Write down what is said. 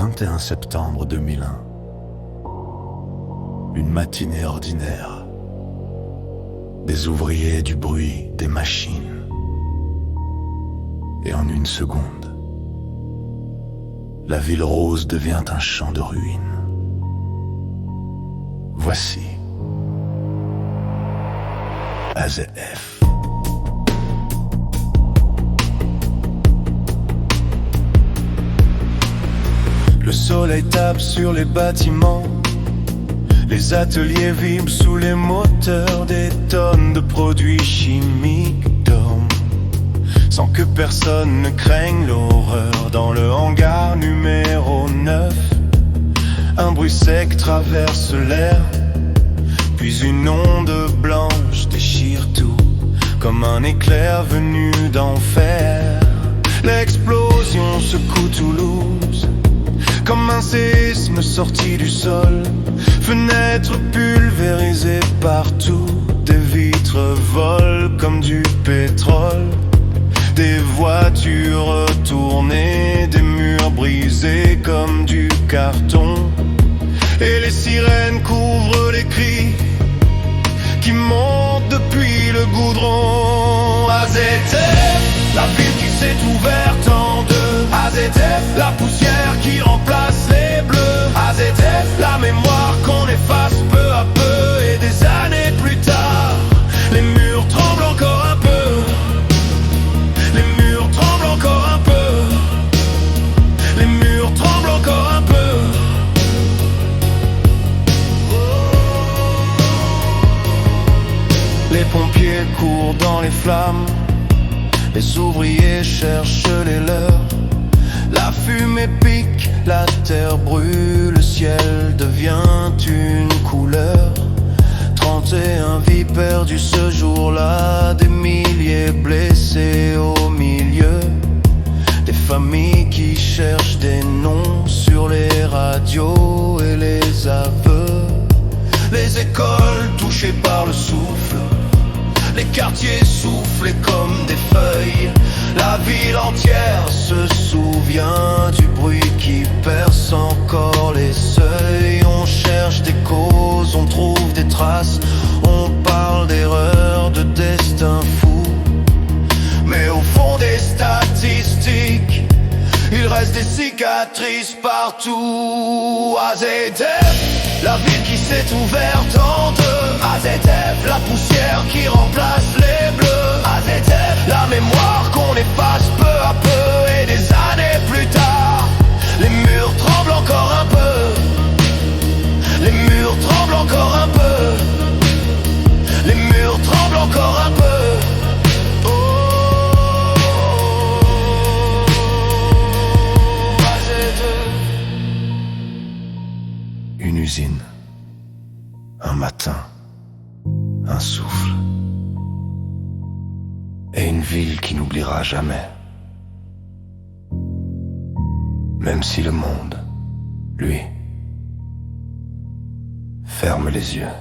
21 septembre 2001. Une matinée ordinaire. Des ouvriers, du bruit, des machines. Et en une seconde, la ville rose devient un champ de ruines. Voici AZF. Le soleil tape sur les bâtiments. Les ateliers vibrent sous les moteurs. Des tonnes de produits chimiques dorment sans que personne ne craigne l'horreur. Dans le hangar numéro 9, un bruit sec traverse l'air. Puis une onde blanche déchire tout, comme un éclair venu d'enfer. L'explosion secoue Toulouse, comme un séisme sorti du sol. Fenêtres pulvérisées partout, des vitres volent comme du pétrole. Des voitures tournées, des murs brisés comme du carton. Et les sirènes couvrent les cris qui montent depuis le goudron. AZF, la ville qui s'est ouverte en deux. AZF, la poussière qui remplace les bleus. AZF, la mémoire qu'on efface peu à peu. Et des années plus tard, les murs tremblent encore un peu. Les murs tremblent encore un peu. Les murs tremblent encore un peu. Les pompiers courent dans les flammes. Les ouvriers cherchent les leurs. La fumée pique, la terre brûle, le ciel devient une couleur. 31 vies perdues ce jour-là, des milliers blessés au milieu. Des familles qui cherchent des noms sur les radios et les aveux. Les écoles touchées par le souffle, les quartiers soufflés comme des feuilles. La ville entière se souvient du bruit qui perce encore les seuils. On cherche des causes, on trouve des traces. On parle d'erreurs, de destin fou. Mais au fond des statistiques, il reste des cicatrices partout. AZF, la ville qui s'est ouverte en deux. AZF, la poussière qui remplace les bleus. AZF, la mémoire qu'on efface peu à peu. Et des années plus tard, les murs tremblent encore un peu. Les murs tremblent encore un peu. Les murs tremblent encore un peu. Une usine, un matin, un souffle, et une ville qui n'oubliera jamais. Même si le monde, lui, ferme les yeux.